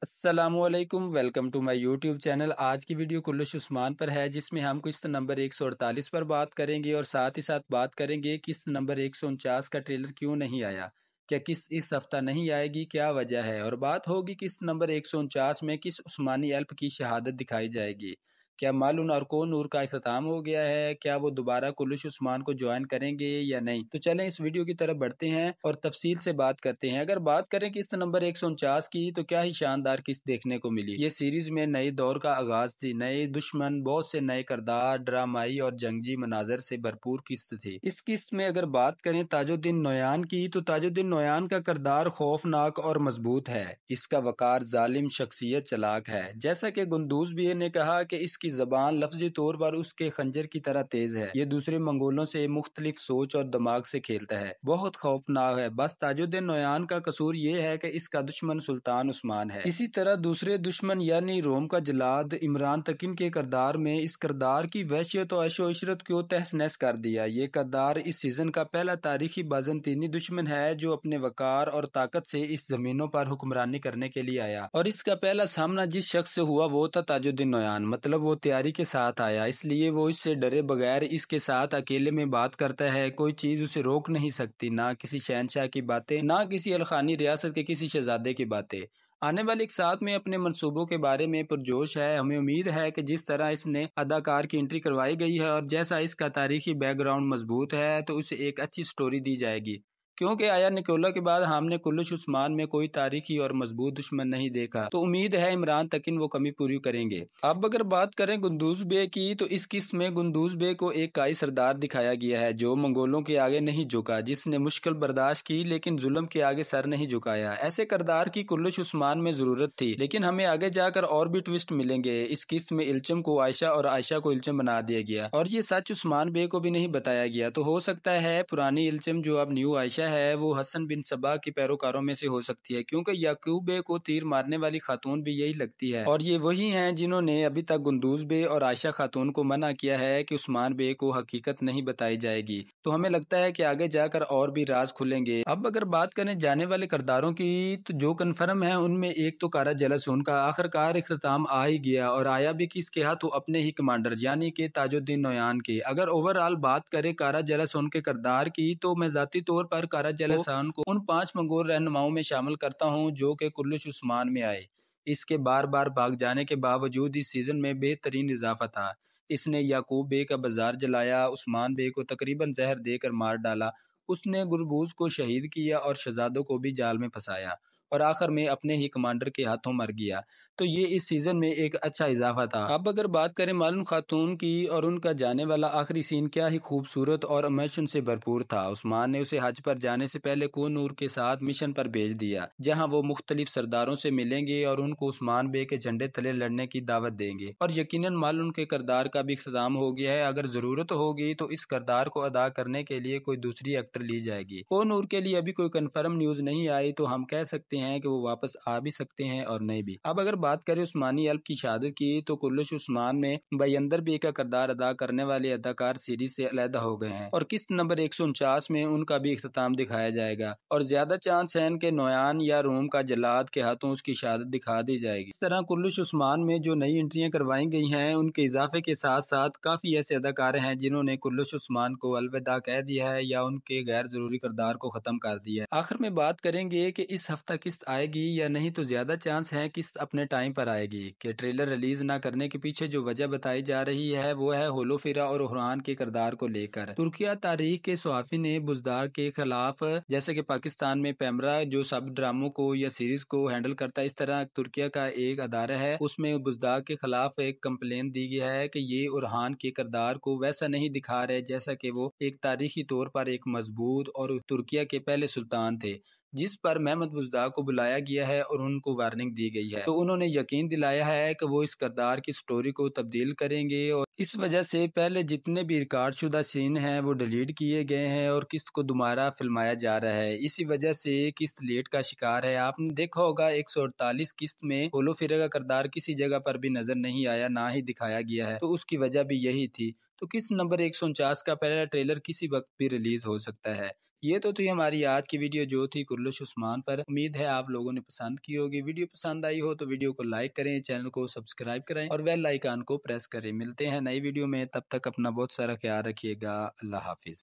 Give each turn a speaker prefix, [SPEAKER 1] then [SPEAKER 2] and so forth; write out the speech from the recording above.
[SPEAKER 1] السلام علیکم، welcome to my YouTube channel. آج کی ویڈیو کلش عثمان پر ہے، جس میں ہم قسط نمبر 148 پر بات کریں گے اور ساتھ ہی ساتھ بات کریں گے قسط نمبر 149 کا ٹریلر کیوں نہیں آیا، کیا قسط اس ہفتہ نہیں آئے گی، کیا وجہ ہے، اور بات ہوگی قسط نمبر 149 میں کس عثمانی ایلپ کی شہادت دکھائی جائے گی، کیا مالون اور کو نور کا اختتام ہو گیا ہے، کیا وہ دوبارہ کلش عثمان کو جوائن کریں گے یا نہیں۔ تو چلیں اس ویڈیو کی طرف بڑھتے ہیں اور تفصیل سے بات کرتے ہیں۔ اگر بات کریں قسط نمبر 149 کی تو کیا ہی شاندار قسط دیکھنے کو ملی۔ یہ سیریز میں نئے دور کا آغاز تھی، نئے دشمن، بہت سے نئے کردار، ڈرامائی اور جنگی مناظر سے بھرپور قسط تھی۔ اس قسط میں اگر بات کریں تاج الدین نویان کی تو تاج الدین نویان کا کردار خوفناک اور مضبوط ہے۔ اس کا وقار، ظالم، شخصیت چلاک ہے۔ جیسا کہ گندوز بی نے کہا کہ اس کی زبان لفظی طور پر اس کے خنجر کی طرح تیز ہے، یہ دوسرے منگولوں سے مختلف سوچ اور دماغ سے کھیلتا ہے، بہت خوفناک ہے۔ بس تاج الدین نویان کا قصور یہ ہے کہ اس کا دشمن سلطان عثمان ہے۔ اسی طرح دوسرے دشمن یعنی روم کا جلاد عمران تقیم کے کردار میں اس کردار کی وحشیت و عیش و عشرت کو تہس نہس کر دیا۔ یہ کردار اس سیزن کا پہلا تاریخی بازنطینی دشمن ہے جو اپنے وقار اور طاقت سے اس زمینوں پر حکمرانی کرنے کے لیے آیا، اور اس کا پہلا سامنا جس شخص سے ہوا وہ تھا تاج الدین نویان، مطلب وہ تیاری کے ساتھ آیا، اس لیے وہ اس سے ڈرے بغیر اس کے ساتھ اکیلے میں بات کرتا ہے۔ کوئی چیز اسے روک نہیں سکتی، نہ کسی شہنشاہ کی باتیں، نہ کسی الخانی ریاست کے کسی شہزادے کی باتیں۔ آنے والے ایک ساتھ میں اپنے منصوبوں کے بارے میں پرجوش ہے۔ ہمیں امید ہے کہ جس طرح اس نے اداکار کی انٹری کروائی گئی ہے اور جیسا اس کا تاریخی بیک گراؤنڈ مضبوط ہے تو اسے ایک اچھی سٹوری دی جائے گی، کیونکہ آیا نکولا کے بعد ہم نے کلش عثمان میں کوئی تاریخی اور مضبوط دشمن نہیں دیکھا، تو امید ہے عمران تقین وہ کمی پوری کریں گے۔ اب اگر بات کریں گندوز بے کی تو اس قسط میں گندوز بے کو ایک کائی سردار دکھایا گیا ہے جو منگولوں کے آگے نہیں جھکا، جس نے مشکل برداشت کی لیکن ظلم کے آگے سر نہیں جھکایا۔ ایسے کردار کی کلش عثمان میں ضرورت تھی، لیکن ہمیں آگے جا کر اور بھی ٹوسٹ ملیں گے۔ اس قسط میں الچم کو عائشہ اور عائشہ کو الچم بنا دیا گیا، اور یہ سچ عثمان بے کو بھی نہیں بتایا گیا، تو ہو سکتا ہے پرانی الچم جو اب نیو عائشہ ہے وہ حسن بن صبا کی پیروکاروں میں سے ہو سکتی ہے، کیونکہ یعقوب بے کو تیر مارنے والی خاتون بھی یہی لگتی ہے، اور یہ وہی ہیں جنہوں نے ابھی تک گندوز بے اور عائشہ خاتون کو منع کیا ہے کہ عثمان بے کو حقیقت نہیں بتائی جائے گی، تو ہمیں لگتا ہے کہ آگے جا کر اور بھی راز کھلیں گے۔ اب اگر بات کریں جانے والے کرداروں کی تو جو کنفرم ہے ان میں ایک تو کارا جلسون کا آخر کار اختتام آ ہی گیا، اور آیا بھی کس کے ہاتھ، اپنے ہی کمانڈر یعنی کہ تاج الدین نویان کے۔ اگر اوورآل بات کریں کارا جلسون کے کردار کی تو میں ذاتی طور پر کارا جلسون کو ان 5 منگول رہنماؤں میں شامل کرتا ہوں جو کہ کلش عثمان میں آئے۔ اس کے بار بار بھاگ جانے کے باوجود اس سیزن میں بہترین اضافہ تھا۔ اس نے یعقوب بے کا بازار جلایا، عثمان بے کو تقریباً زہر دے کر مار ڈالا، اس نے گربوز کو شہید کیا اور شہزادوں کو بھی جال میں پھنسایا، اور آخر میں اپنے ہی کمانڈر کے ہاتھوں مر گیا، تو یہ اس سیزن میں ایک اچھا اضافہ تھا۔ اب اگر بات کریں مالون خاتون کی اور ان کا جانے والا آخری سین کیا ہی خوبصورت اور ایموشن سے بھرپور تھا۔ عثمان نے اسے حج پر جانے سے پہلے کو نور کے ساتھ مشن پر بھیج دیا، جہاں وہ مختلف سرداروں سے ملیں گے اور ان کو عثمان بے کے جھنڈے تلے لڑنے کی دعوت دیں گے، اور یقیناً مالون کے کردار کا بھی اختتام ہو گیا ہے۔ اگر ضرورت ہوگی تو اس کردار کو ادا کرنے کے لیے کوئی دوسری ایکٹر لی جائے گی۔ کو نور کے لیے ابھی کوئی کنفرم نیوز نہیں آئی، تو ہم کہہ سکتے ہیں کہ وہ واپس آ بھی سکتے ہیں اور نہیں بھی۔ اب اگر بات کریں عثمانی ایلپ کی شہادت کی تو کلش عثمان میں بیندر بے کا کردار ادا کرنے والے اداکار سیریز سے علیحدہ ہو گئے ہیں، اور قسط نمبر 149 میں ان کا بھی اختتام دکھایا جائے گا، اور زیادہ چانس ہیں کہ نویان یا روم کا جلاد کے ہاتھوں اس کی شہادت دکھا دی جائے گی۔ اس طرح کلش عثمان میں جو نئی انٹریاں کروائی گئی ہیں ان کے اضافے کے ساتھ ساتھ کافی ایسے اداکار ہیں جنہوں نے کلش عثمان کو الوداع کہہ دیا ہے یا ان کے غیر ضروری کردار کو ختم کر دیا ہے۔ آخر میں بات کریں گے کہ اس ہفتہ قسط آئے گی یا نہیں، تو زیادہ چانس ہے قسط اپنے ٹائم پر آئے گی۔ کہ ٹریلر ریلیز نہ کرنے کے پیچھے جو وجہ بتائی جا رہی ہے وہ ہے ہولوفیرا اور اورہان کے کردار کو لے کر۔ ترکیہ تاریخ کے صحافی نے بزدار کے خلاف، جیسے کہ پاکستان میں پیمرا جو سب ڈراموں کو یا سیریز کو ہینڈل کرتا ہے، اس طرح ترکیہ کا ایک ادارہ ہے، اس میں بزدار کے خلاف ایک کمپلین دی گیا ہے کہ یہ اورہان کے کردار کو ویسا نہیں دکھا رہے جیسا کہ وہ ایک تاریخی طور پر ایک مضبوط اور ترکیہ کے پہلے سلطان تھے، جس پر محمد بزدار کو بلایا گیا ہے اور ان کو وارننگ دی گئی ہے، تو انہوں نے یقین دلایا ہے کہ وہ اس کردار کی سٹوری کو تبدیل کریں گے، اور اس وجہ سے پہلے جتنے بھی ریکارڈ شدہ سین ہیں وہ ڈیلیٹ کیے گئے ہیں اور قسط کو دوبارہ فلمایا جا رہا ہے۔ اسی وجہ سے قسط لیٹ کا شکار ہے۔ آپ نے دیکھا ہوگا 148 قسط میں ہولوفیرا کا کردار کسی جگہ پر بھی نظر نہیں آیا، نہ ہی دکھایا گیا ہے، تو اس کی وجہ بھی یہی تھی۔ تو قسط نمبر 149 کا پہلا ٹریلر کسی وقت بھی ریلیز ہو سکتا ہے۔ یہ تو تھی ہماری آج کی ویڈیو جو تھی کرلش عثمان پر۔ امید ہے آپ لوگوں نے پسند کی ہوگی۔ ویڈیو پسند آئی ہو تو ویڈیو کو لائک کریں، چینل کو سبسکرائب کریں اور بیل آئیکن کو پریس کریں۔ ملتے ہیں نئی ویڈیو میں، تب تک اپنا بہت سارا خیال رکھیے گا۔ اللہ حافظ۔